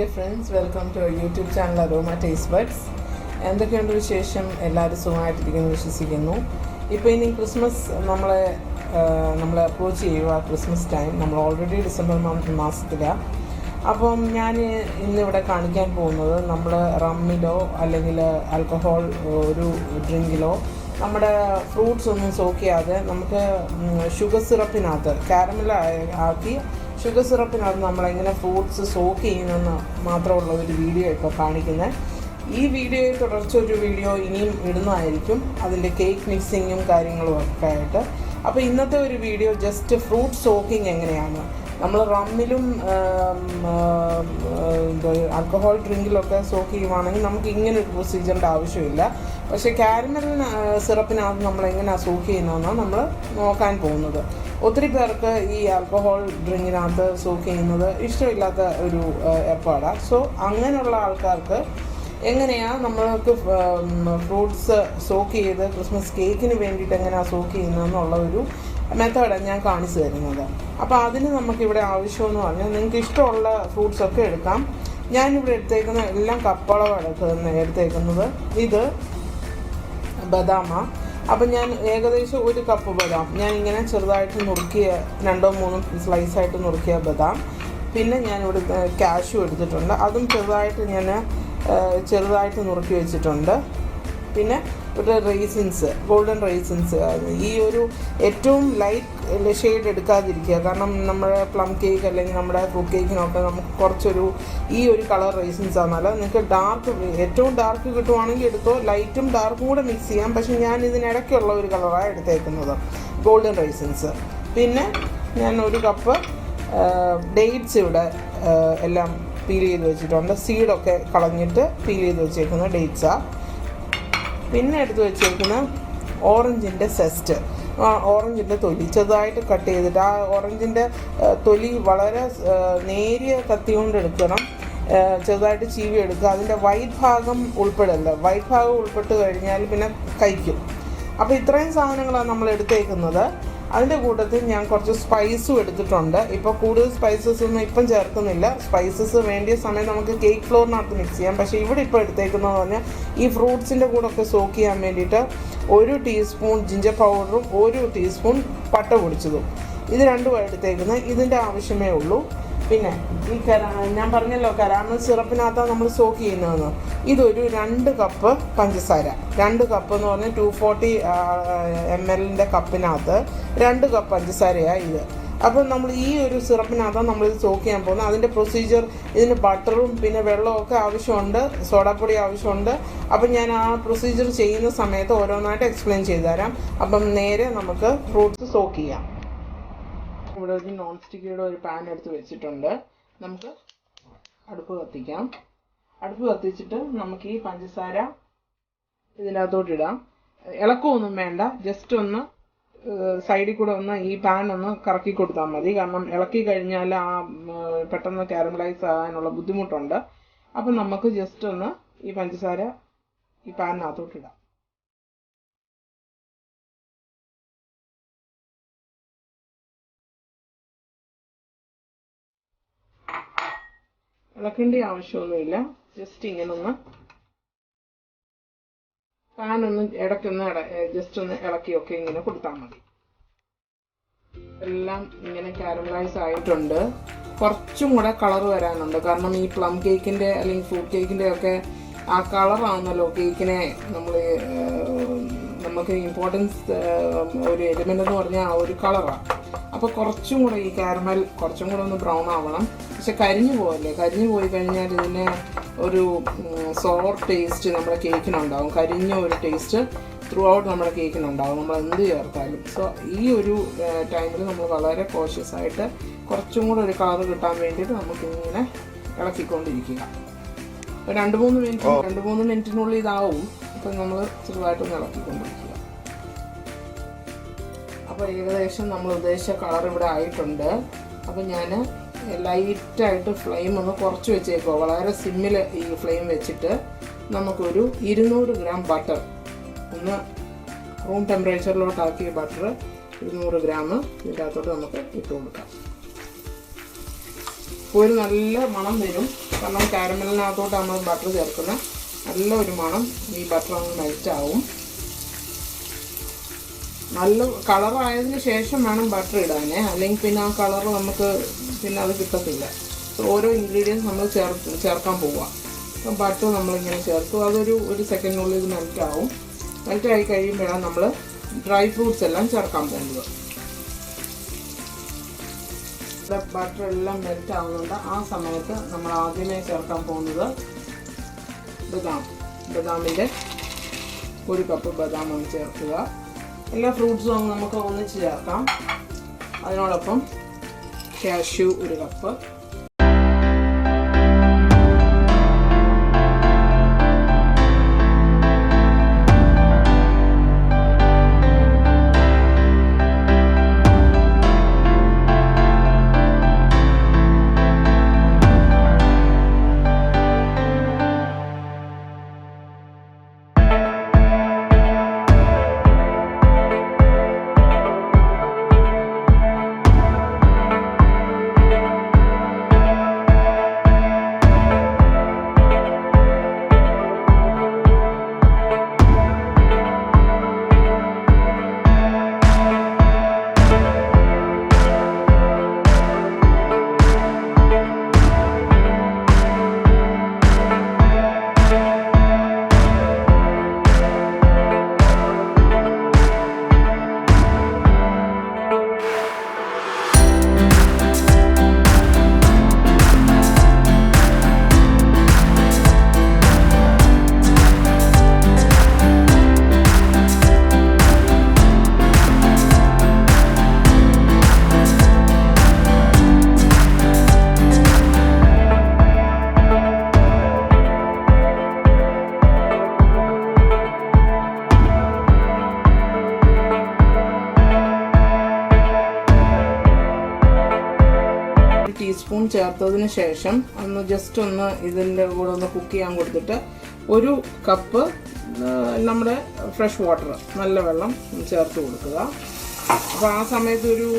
Hi friends, welcome to YouTube channel aroma taste buds. എന്തൊക്കെയുണ്ട് വിശേഷം? എല്ലാവരും സുഖമായിട്ടിരിക്കുന്നു വിശ്വസിക്കുന്നു. ഇപ്പോൾ ഇനി ക്രിസ്മസ് നമ്മളെ അപ്രോച്ച് ചെയ്യുക. ക്രിസ്മസ് ടൈം നമ്മൾ ഓൾറെഡി ഡിസംബർ മാസത്തിലാണ്. അപ്പം ഞാൻ ഇന്നിവിടെ കാണിക്കാൻ പോകുന്നത് നമ്മൾ റമ്മിലോ അല്ലെങ്കിൽ ആൽക്കഹോൾ ഒരു ഡ്രിങ്കിലോ നമ്മുടെ ഫ്രൂട്ട്സ് ഒന്നും സോക്ക് ചെയ്യാതെ നമുക്ക് ഷുഗർ സിറപ്പിനകത്ത് കാരമൽ ആക്കി ഷുഗർ സിറപ്പിനകത്ത് നമ്മളെങ്ങനെ ഫ്രൂട്ട്സ് സോക്ക് ചെയ്യുന്നതെന്ന് മാത്രമുള്ള ഒരു വീഡിയോ ഇപ്പോൾ കാണിക്കുന്നത്. ഈ വീഡിയോയിൽ തുടർച്ച ഒരു വീഡിയോ ഇനിയും ഇടുന്നതായിരിക്കും, അതിൻ്റെ കേക്ക് മിക്സിങ്ങും കാര്യങ്ങളും ഒക്കെ ആയിട്ട്. അപ്പോൾ ഇന്നത്തെ ഒരു വീഡിയോ ജസ്റ്റ് ഫ്രൂട്ട് സോക്കിങ് എങ്ങനെയാണ്. നമ്മൾ റമ്മിലും ആൽക്കഹോൾ ഡ്രിങ്കിലൊക്കെ സോക്ക് ചെയ്യുവാണെങ്കിൽ നമുക്ക് ഇങ്ങനൊരു പ്രൊസീജിയറിൻ്റെ ആവശ്യമില്ല. പക്ഷേ കാരമൽ സിറപ്പിനകത്ത് നമ്മൾ എങ്ങനെയാണ് സോക്ക് ചെയ്യുന്നതെന്നാണ് നമ്മൾ നോക്കാൻ പോകുന്നത്. ഒത്തിരി പേർക്ക് ഈ ആൽക്കഹോൾ ഡ്രിങ്കിനകത്ത് സോക്ക് ചെയ്യുന്നത് ഇഷ്ടമില്ലാത്ത ഒരു ഏർപ്പാടാണ്. സോ അങ്ങനെയുള്ള ആൾക്കാർക്ക് എങ്ങനെയാണ് നമ്മൾക്ക് ഫ്രൂട്ട്സ് സോക്ക് ചെയ്ത് ക്രിസ്മസ് കേക്കിന് വേണ്ടിയിട്ട് എങ്ങനെയാണ് സോക്ക് ചെയ്യുന്നതെന്നുള്ള ഒരു മെത്തേഡാണ് ഞാൻ കാണിച്ചു തരുന്നത്. അപ്പോൾ അതിന് നമുക്കിവിടെ ആവശ്യമെന്ന് പറഞ്ഞാൽ നിങ്ങൾക്ക് ഇഷ്ടമുള്ള ഫ്രൂട്ട്സൊക്കെ എടുക്കാം. ഞാനിവിടെ എടുത്തേക്കുന്ന എല്ലാം കപ്പളവാണ് എടുത്തേക്കുന്നത്. ഇത് ബദാമാണ്. അപ്പം ഞാൻ ഏകദേശം ഒരു കപ്പ് ബദാം ഞാനിങ്ങനെ ചെറുതായിട്ട് നുറുക്കിയ 2-3 സ്ലൈസായിട്ട് നുറുക്കിയ ബദാം. പിന്നെ ഞാനിവിടെ കാഷ്യൂ എടുത്തിട്ടുണ്ട്, അതും ചെറുതായിട്ട് നുറുക്കി വെച്ചിട്ടുണ്ട്. പിന്നെ ഇവിടെ റേസിൻസ്, ഗോൾഡൻ റേസിൻസ്. ഈ ഒരു ഏറ്റവും ലൈറ്റ് ഷെയ്ഡ് എടുക്കാതിരിക്കുക, കാരണം നമ്മുടെ പ്ലം കേക്ക് അല്ലെങ്കിൽ നമ്മുടെ ഫ്രൂട്ട് കേക്കിനൊക്കെ നമുക്ക് കുറച്ചൊരു ഈ ഒരു കളർ റേസിൻസ് ആണെന്നല്ല. നിങ്ങൾക്ക് ഡാർക്ക്, ഏറ്റവും ഡാർക്ക് കിട്ടുവാണെങ്കിൽ എടുത്തോ, ലൈറ്റും ഡാർക്കും കൂടെ മിക്സ് ചെയ്യാം. പക്ഷേ ഞാൻ ഇതിനിടയ്ക്കുള്ള ഒരു കളറാണ് എടുത്തേക്കുന്നത്, ഗോൾഡൻ റേസിൻസ്. പിന്നെ ഞാൻ ഒരു കപ്പ് ഡേറ്റ്സ് ഇവിടെ എല്ലാം പീൽ ചെയ്ത് വെച്ചിട്ടുണ്ട്, സീഡൊക്കെ കളഞ്ഞിട്ട് പീൽ ചെയ്ത് വെച്ചേക്കുന്ന ഡേറ്റ്സാണ്. പിന്നെ എടുത്ത് വെച്ചേക്കുന്ന ഓറഞ്ചിൻ്റെ സെസ്റ്റ്, ഓറഞ്ചിൻ്റെ തൊലി ചെറുതായിട്ട് കട്ട് ചെയ്തിട്ട്, ആ ഓറഞ്ചിൻ്റെ തൊലി വളരെ നേരിയ കത്തി കൊണ്ട് എടുക്കണം, ചെറുതായിട്ട് ചീവി എടുക്കുക. അതിൻ്റെ വൈറ്റ് ഭാഗം ഉൾപ്പെടല്ല, വൈറ്റ് ഭാഗം ഉൾപ്പെട്ട് കഴിഞ്ഞാൽ പിന്നെ കഴിക്കും. അപ്പോൾ ഇത്രയും സാധനങ്ങളാണ് നമ്മൾ എടുത്തേക്കുന്നത്. അതിൻ്റെ കൂട്ടത്തിൽ ഞാൻ കുറച്ച് സ്പൈസും എടുത്തിട്ടുണ്ട്. ഇപ്പോൾ കൂടുതൽ സ്പൈസസ് ഒന്നും ഇപ്പം ചേർക്കുന്നില്ല. സ്പൈസസ് വേണ്ടിയ സമയം നമുക്ക് കേക്ക് ഫ്ലോറിനകത്ത് മിക്സ് ചെയ്യാം. പക്ഷേ ഇവിടെ ഇപ്പോൾ എടുത്തേക്കുന്നതെന്ന് പറഞ്ഞാൽ ഈ ഫ്രൂട്ട്സിൻ്റെ കൂടെ ഒക്കെ സോക്ക് ചെയ്യാൻ വേണ്ടിയിട്ട് 1 ടീസ്പൂൺ ജിഞ്ചർ പൗഡറും 1 ടീസ്പൂൺ പട്ട പൊടിച്ചതും, ഇത് രണ്ടും എടുത്തേക്കുന്നത്. ഇതിൻ്റെ ആവശ്യമേ ഉള്ളൂ. പിന്നെ ഈ ഞാൻ പറഞ്ഞല്ലോ കാരമൽ സിറപ്പിനകത്താണ് നമ്മൾ സോക്ക് ചെയ്യുന്നതെന്ന്. ഇതൊരു 2 കപ്പ് പഞ്ചസാര, 2 കപ്പ് എന്ന് പറഞ്ഞാൽ 240 ml കപ്പിനകത്ത് 2 കപ്പ് പഞ്ചസാരയാണ് ഇത്. അപ്പം നമ്മൾ ഈ ഒരു സിറപ്പിനകത്താണ് നമ്മളിത് സോക്ക് ചെയ്യാൻ പോകുന്നത്. അതിൻ്റെ പ്രൊസീജിയർ, ഇതിന് ബട്ടറും പിന്നെ വെള്ളമൊക്കെ ആവശ്യമുണ്ട്, സോഡാപ്പൊടി ആവശ്യമുണ്ട്. അപ്പം ഞാൻ ആ പ്രൊസീജിയർ ചെയ്യുന്ന സമയത്ത് ഓരോന്നായിട്ട് എക്സ്പ്ലെയിൻ ചെയ്തു തരാം. അപ്പം നേരെ നമുക്ക് ഫ്രൂട്ട്സ് സോക്ക് ചെയ്യാം. ഇവിടെ ഒരു നോൺ സ്റ്റിക്കിയുടെ ഒരു പാൻ എടുത്ത് വെച്ചിട്ടുണ്ട്. നമുക്ക് അടുപ്പ് കത്തിക്കാം. അടുപ്പ് കത്തിച്ചിട്ട് നമുക്ക് ഈ പഞ്ചസാര ഇതിനകത്തോട്ടിടാം. ഇളക്കമൊന്നും വേണ്ട, ജസ്റ്റ് ഒന്ന് സൈഡിൽ കൂടെ ഒന്ന് ഈ പാൻ ഒന്ന് കറക്കി കൊടുത്താൽ മതി. കാരണം ഇളക്കി കഴിഞ്ഞാൽ ആ പെട്ടെന്ന് കാരമലൈസ് ആകാനുള്ള ബുദ്ധിമുട്ടുണ്ട്. അപ്പം നമുക്ക് ജസ്റ്റ് ഒന്ന് ഈ പഞ്ചസാര ഈ പാനിനകത്തോട്ടിടാം. ഇളക്കേണ്ട ആവശ്യമൊന്നുമില്ല, ജസ്റ്റ് ഇങ്ങനെ ഒന്ന് പാനൊന്ന് ഇടയ്ക്കൊന്ന് ജസ്റ്റ് ഒന്ന് ഇളക്കിയൊക്കെ ഇങ്ങനെ കൊടുത്താൽ മതി. എല്ലാം ഇങ്ങനെ കാരമലൈസ് ആയിട്ടുണ്ട്. കുറച്ചും കൂടെ കളർ വരാനുണ്ട്, കാരണം ഈ പ്ലം കേക്കിൻ്റെ അല്ലെങ്കിൽ ഫ്രൂട്ട് കേക്കിൻ്റെ ഒക്കെ ആ കളറാണല്ലോ കേക്കിനെ നമുക്ക് ഇമ്പോർട്ടൻസ് ഒരു എലിമെൻ്റ് എന്ന് പറഞ്ഞാൽ ആ ഒരു കളറാണ്. അപ്പോൾ കുറച്ചും കൂടെ ഈ കാരമൽ കുറച്ചും കൂടെ ഒന്ന് ബ്രൗൺ ആവണം. പക്ഷെ കരിഞ്ഞു പോകല്ലേ, കരിഞ്ഞു പോയി കഴിഞ്ഞാൽ ഇതിന് ഒരു സോർ ടേസ്റ്റ് നമ്മുടെ കേക്കിനുണ്ടാവും. കരിഞ്ഞ ഒരു ടേസ്റ്റ് ത്രൂ ഔട്ട് നമ്മുടെ കേക്കിനുണ്ടാവും, നമ്മൾ എന്ത് ചേർത്താലും. സോ ഈ ഒരു ടൈമിൽ നമ്മൾ വളരെ കോഷ്യസ് ആയിട്ട് കുറച്ചും കൂടെ ഒരു കളർ കിട്ടാൻ വേണ്ടിയിട്ട് നമുക്കിങ്ങനെ ഇളക്കിക്കൊണ്ടിരിക്കുക. 2-3 മിനിറ്റിനുള്ളിൽ ഇതാവും. അപ്പം നമ്മൾ ചെറുതായിട്ടൊന്ന് ഇളക്കിക്കൊണ്ടിരിക്കുക. അപ്പോൾ ഏകദേശം നമ്മൾ ഉദ്ദേശിച്ച കളർ ഇവിടെ ആയിട്ടുണ്ട്. അപ്പം ഞാൻ ലൈറ്റായിട്ട് ഫ്ലെയിം ഒന്ന് കുറച്ച് വെച്ചേക്കുക, വളരെ സിമ്മിൽ ഈ ഫ്ലെയിം വെച്ചിട്ട് നമുക്കൊരു 200 ഗ്രാം ബട്ടർ, ഒന്ന് റൂം ടെമ്പറേച്ചറിലോട്ടാക്കിയ ബട്ടർ 200 ഗ്രാം ഇതിൻ്റെ അകത്തോട്ട് നമുക്ക് ഇട്ട് കൊടുക്കാം. അപ്പോൾ ഒരു നല്ല മണം വരും. കാരണം കാരമലിനകത്തോട്ട് നമ്മൾ ബട്ടർ ചേർക്കുന്നത്. നല്ല ഒരു മണം, ഈ ബട്ടർ അങ്ങ് മെൽറ്റാവും. നല്ല കളറായതിന് ശേഷം വേണം ബട്ടർ ഇടാനേ, അല്ലെങ്കിൽ പിന്നെ ആ കളർ നമുക്ക് പിന്നെ അത് കിട്ടത്തില്ല. ഓരോ ഇൻഗ്രീഡിയൻസ് നമ്മൾ ചേർക്കാൻ പോവുക. അപ്പം ബട്ടർ നമ്മളിങ്ങനെ ചേർത്തു. ഒരു സെക്കൻഡിനുള്ളിൽ ഇത് മെൽറ്റാവും. മെൽറ്റായി കഴിയുമ്പോഴാണ് നമ്മൾ ഡ്രൈ ഫ്രൂട്ട്സ് എല്ലാം ചേർക്കാൻ പോകുന്നത്. ബട്ടർ എല്ലാം മെൽറ്റ് ആവുന്നുണ്ട്. ആ സമയത്ത് നമ്മൾ ആദ്യമേ ചേർക്കാൻ പോകുന്നത് ബദാമിൻ്റെ 1 കപ്പ് ബദാം ചേർക്കുക. എല്ലാ ഫ്രൂട്ട്സും നമുക്ക് ഒന്നിച്ച് ചേർക്കാം. അതിനോടൊപ്പം കാഷ്യൂ 1 കപ്പ്, ടീസ്പൂൺ ചേർത്തതിന് ശേഷം ജസ്റ്റ് ഒന്ന് ഇതിൻ്റെ കൂടെ ഒന്ന് കുക്ക് ചെയ്യാൻ കൊടുത്തിട്ട് 1 കപ്പ് നമ്മുടെ ഫ്രഷ് വാട്ടർ, നല്ല വെള്ളം ചേർത്ത് കൊടുക്കുക. അപ്പോൾ ആ സമയത്ത് ഒരു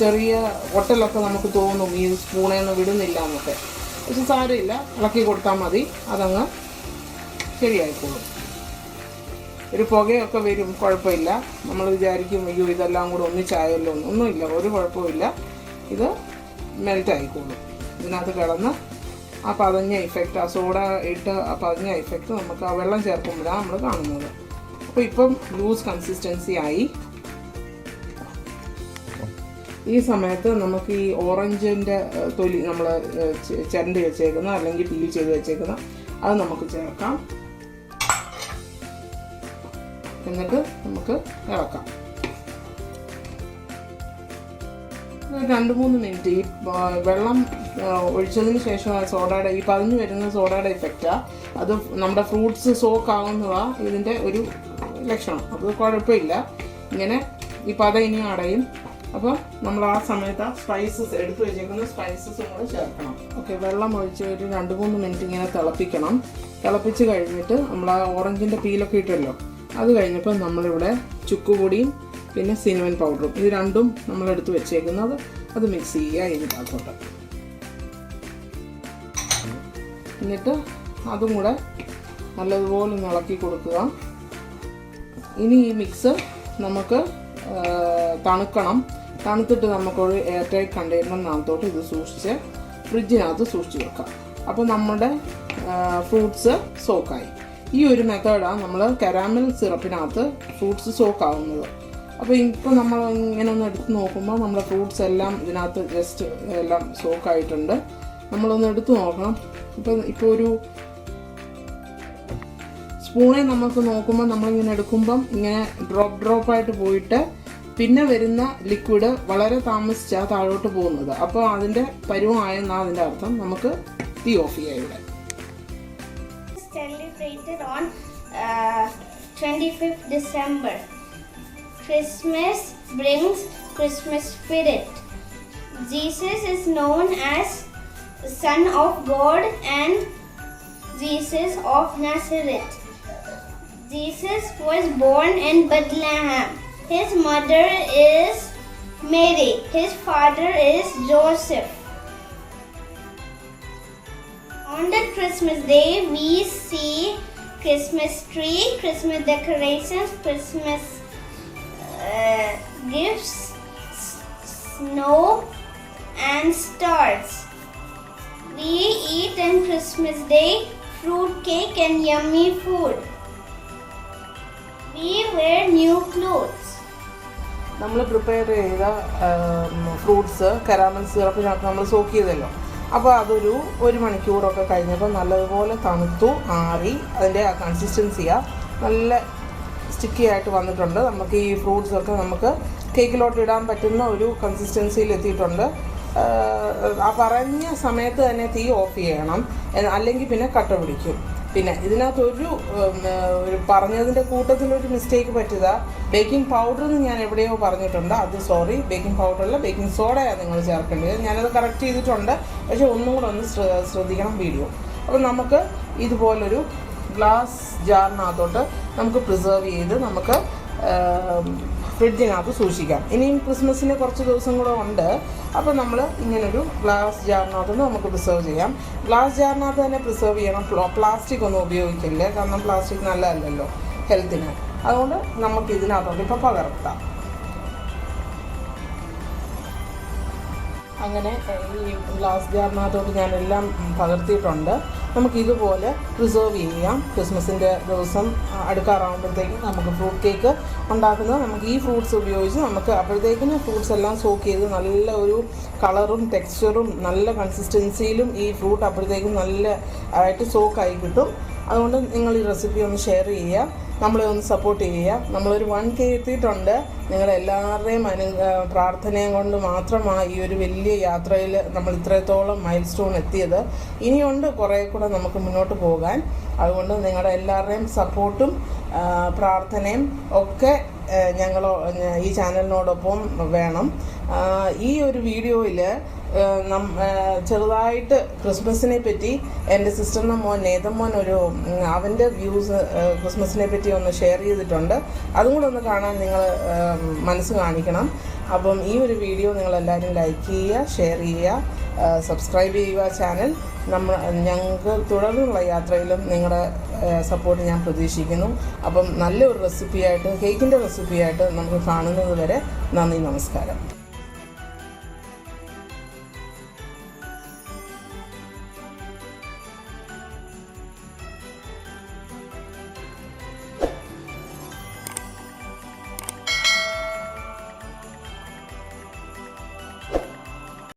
ചെറിയ ഒട്ടലൊക്കെ നമുക്ക് തോന്നും, ഈ സ്പൂണിൽ നിന്ന് വിടുന്നില്ല എന്നൊക്കെ. പക്ഷെ സാരമില്ല, ഇളക്കി കൊടുത്താൽ മതി, അതങ്ങ് ശരിയായിക്കോളും. ഒരു പുകയൊക്കെ വരും, കുഴപ്പമില്ല. നമ്മൾ വിചാരിക്കും അയ്യോ ഇതെല്ലാം കൂടെ ഒന്നിച്ചായല്ലോ, ഒന്നുമില്ല, ഒരു കുഴപ്പമില്ല. ഇത് മെൽറ്റ് ആയിക്കോളും. ഇതിനകത്ത് കിടന്ന് ആ പതഞ്ഞ ഇഫക്റ്റ്, ആ സോഡ ഇട്ട് ആ പതഞ്ഞ ഇഫക്റ്റ് നമുക്ക് ആ വെള്ളം ചേർക്കുമ്പോഴാണ് നമ്മൾ കാണുന്നത്. അപ്പോൾ ഇപ്പം ലൂസ് കൺസിസ്റ്റൻസി ആയി. ഈ സമയത്ത് നമുക്ക് ഈ ഓറഞ്ചിൻ്റെ തൊലി നമ്മൾ ചിരണ്ടി വെച്ചേക്കുന്ന അല്ലെങ്കിൽ പീൽ ചെയ്ത് വെച്ചേക്കുന്ന അത് നമുക്ക് ചേർക്കാം. എന്നിട്ട് നമുക്ക് ഇളക്കാം. 2-3 മിനിറ്റ് ഈ വെള്ളം ഒഴിച്ചതിന് ശേഷം സോഡയുടെ ഈ പതിഞ്ഞു വരുന്ന സോഡയുടെ ഇഫക്റ്റാണ്. അത് നമ്മുടെ ഫ്രൂട്ട്സ് സോക്ക് ആകുന്നതാണ് ഇതിൻ്റെ ഒരു ലക്ഷണം. അത് കുഴപ്പമില്ല. ഇങ്ങനെ ഈ പത ഇനി അടയും. അപ്പോൾ നമ്മൾ ആ സമയത്ത് സ്പൈസസ് എടുത്തു വെച്ചേക്കുന്ന സ്പൈസസും കൂടെ ചേർക്കണം. ഓക്കെ, വെള്ളം ഒഴിച്ച് ഒരു 2-3 മിനിറ്റ് ഇങ്ങനെ തിളപ്പിക്കണം. തിളപ്പിച്ച് കഴിഞ്ഞിട്ട് നമ്മൾ ആ ഓറഞ്ചിൻ്റെ പീലൊക്കെ ഇട്ടല്ലോ, അത് കഴിഞ്ഞപ്പോൾ നമ്മളിവിടെ ചുക്കുപൊടിയും പിന്നെ സിനമൺ പൗഡറും, ഇത് രണ്ടും നമ്മളെടുത്ത് വെച്ചേക്കുന്നത്, അത് മിക്സ് ചെയ്യുക ഇതിനകത്തോട്ട്. എന്നിട്ട് അതും കൂടെ നല്ലതുപോലെ ഒന്ന് ഇളക്കി കൊടുക്കുക. ഇനി ഈ മിക്സ് നമുക്ക് തണുക്കണം. തണുത്തിട്ട് നമുക്കൊരു എയർ ടൈറ്റ് കണ്ടെയ്നറിനകത്തോട്ട് ഇത് സൂക്ഷിച്ച് ഫ്രിഡ്ജിനകത്ത് സൂക്ഷിച്ച് വെക്കാം. അപ്പോൾ നമ്മുടെ ഫ്രൂട്ട്സ് സോക്കായി. ഈ ഒരു മെത്തേഡാണ് നമ്മൾ കാരമൽ സിറപ്പിനകത്ത് ഫ്രൂട്ട്സ് സോക്കാവുന്നത്. അപ്പോൾ ഇപ്പോൾ നമ്മൾ ഇങ്ങനെ ഒന്ന് എടുത്ത് നോക്കുമ്പോൾ നമ്മുടെ ഫ്രൂട്ട്സ് എല്ലാം ഇതിനകത്ത് ജസ്റ്റ് എല്ലാം സോക്കായിട്ടുണ്ട്. നമ്മളൊന്ന് എടുത്ത് നോക്കണം. ഇപ്പോൾ ഒരു സ്പൂണിൽ നമുക്ക് നോക്കുമ്പോൾ നമ്മളിങ്ങനെ എടുക്കുമ്പം ഇങ്ങനെ ഡ്രോപ്പായിട്ട് പോയിട്ട് പിന്നെ വരുന്ന ലിക്വിഡ് വളരെ താമസിച്ചാണ് താഴോട്ട് പോകുന്നത്. അപ്പോൾ അതിൻ്റെ പരുവമായെന്നാണ് അതിൻ്റെ അർത്ഥം. നമുക്ക് തീ ഓഫ് ചെയ്യാം. ഇവിടെ celebrated on 25th December. Christmas brings Christmas spirit. Jesus is known as Son of God and Jesus of Nazareth. Jesus was born in Bethlehem. His mother is Mary. His father is Joseph. On the Christmas day, we see Christmas tree, Christmas decorations, Christmas gifts, snow and stars. We eat on Christmas day fruit cake and yummy food. We wear new clothes. നമ്മൾ prepare ചെയ്ത fruits caramel സിറപ്പിനകത്ത് നമ്മൾ soak ചെയ്തല്ലോ. അപ്പോൾ അതൊരു 1 മണിക്കൂറൊക്കെ കഴിഞ്ഞപ്പോൾ നല്ലതുപോലെ തണുത്തു ആറി. അതിൻ്റെ ആ കൺസിസ്റ്റൻസിയാണ് നല്ല സ്റ്റിക്കി ആയിട്ട് വന്നിട്ടുണ്ട്. നമുക്ക് ഈ ഫ്രൂട്ട്സൊക്കെ നമുക്ക് കേക്കിലോട്ട് ഇടാൻ പറ്റുന്ന ഒരു കൺസിസ്റ്റൻസിയിൽ എത്തിയിട്ടുണ്ട്. ആ പറഞ്ഞ സമയത്ത് തന്നെ തീ ഓഫ് ചെയ്യണം, അല്ലെങ്കിൽ പിന്നെ കട്ട പിടിക്കും. പിന്നെ ഇതിനകത്തൊരു പറഞ്ഞതിൻ്റെ കൂട്ടത്തിലൊരു മിസ്റ്റേക്ക് പറ്റിയതാ. ബേക്കിംഗ് പൗഡർ എന്ന് ഞാൻ എവിടെയോ പറഞ്ഞിട്ടുണ്ട്, അത് സോറി. ബേക്കിംഗ് പൗഡറല്ല, ബേക്കിംഗ് സോഡയാണ് നിങ്ങൾ ചേർക്കേണ്ടത്. ഞാനത് കറക്റ്റ് ചെയ്തിട്ടുണ്ട്, പക്ഷേ ഒന്നും കൂടെ ഒന്ന് ശ്രദ്ധിക്കണം വീഡിയോ. അപ്പോൾ നമുക്ക് ഇതുപോലൊരു ഗ്ലാസ് ജാറിനകത്തോട്ട് നമുക്ക് പ്രിസർവ് ചെയ്ത് നമുക്ക് ഫ്രിഡ്ജിനകത്ത് സൂക്ഷിക്കാം. ഇനിയും ക്രിസ്മസിന് കുറച്ച് ദിവസം കൂടെ ഉണ്ട്. അപ്പോൾ നമ്മൾ ഇങ്ങനൊരു ഗ്ലാസ് ജാറിനകത്ത് നമുക്ക് പ്രിസർവ് ചെയ്യാം. ഗ്ലാസ് ജാറിനകത്ത് തന്നെ പ്രിസർവ് ചെയ്യണം. പ്ലാസ്റ്റിക് ഒന്നും ഉപയോഗിക്കില്ല, കാരണം പ്ലാസ്റ്റിക് നല്ലതല്ലല്ലോ ഹെൽത്തിന്. അതുകൊണ്ട് നമുക്ക് ഇതിനകത്തോട്ട് ഇപ്പോൾ പകർത്താം. അങ്ങനെ ഈ ഗ്ലാസ് ജാറിനകത്തോട്ട് ഞാനെല്ലാം പകർത്തിയിട്ടുണ്ട്. നമുക്കിതുപോലെ പ്രിസർവ് ചെയ്യാം. ക്രിസ്മസിൻ്റെ ദിവസം അടുക്കാറാകുമ്പോഴത്തേക്കും നമുക്ക് ഫ്രൂട്ട് കേക്ക് ഉണ്ടാക്കുന്നത് നമുക്ക് ഈ ഫ്രൂട്ട്സ് ഉപയോഗിച്ച് നമുക്ക് അപ്പോഴത്തേക്കിന് ഫ്രൂട്ട്സ് എല്ലാം സോക്ക് ചെയ്ത് നല്ല ഒരു കളറും ടെക്സ്ചറും നല്ല കൺസിസ്റ്റൻസിയിലും ഈ ഫ്രൂട്ട് അപ്പോഴത്തേക്കും നല്ല ആയിട്ട് സോക്കായി കിട്ടും. അതുകൊണ്ട് നിങ്ങൾ ഈ റെസിപ്പി ഒന്ന് ഷെയർ ചെയ്യുക, നമ്മളെ ഒന്ന് സപ്പോർട്ട് ചെയ്യുക. നമ്മളൊരു 1K എത്തിയിട്ടുണ്ട്. നിങ്ങളെല്ലാവരുടെയും പ്രാർത്ഥനയും കൊണ്ട് മാത്രമാണ് ഈ ഒരു വലിയ യാത്രയിൽ നമ്മൾ ഇത്രത്തോളം മൈൽ സ്റ്റോൺ എത്തിയത്. ഇനിയുണ്ട് കുറേ കൂടെ നമുക്ക് മുന്നോട്ട് പോകാൻ. അതുകൊണ്ട് നിങ്ങളുടെ എല്ലാവരുടെയും സപ്പോർട്ടും പ്രാർത്ഥനയും ഒക്കെ ഈ ചാനലിനോടൊപ്പം വേണം. ഈ ഒരു വീഡിയോയിൽ ചെറുതായിട്ട് ക്രിസ്മസിനെ പറ്റി എൻ്റെ സിസ്റ്ററിൻ്റെ മോൻ നേതമോൻ അവൻ്റെ വ്യൂസ് ക്രിസ്മസിനെ പറ്റി ഒന്ന് ഷെയർ ചെയ്തിട്ടുണ്ട്. അതും കൂടെ ഒന്ന് കാണാൻ നിങ്ങൾ മനസ്സ് കാണിക്കണം. അപ്പം ഈ ഒരു വീഡിയോ നിങ്ങളെല്ലാവരും ലൈക്ക് ചെയ്യുക, ഷെയർ ചെയ്യുക, സബ്സ്ക്രൈബ് ചെയ്യുക ചാനൽ. ഞങ്ങൾക്ക് തുടർന്നുള്ള യാത്രയിലും നിങ്ങളുടെ സപ്പോർട്ട് ഞാൻ പ്രതീക്ഷിക്കുന്നു. അപ്പം നല്ലൊരു റെസിപ്പിയായിട്ട്, കേക്കിൻ്റെ റെസിപ്പിയായിട്ട് നമുക്ക് കാണുന്നത് വരെ നന്ദി, നമസ്കാരം.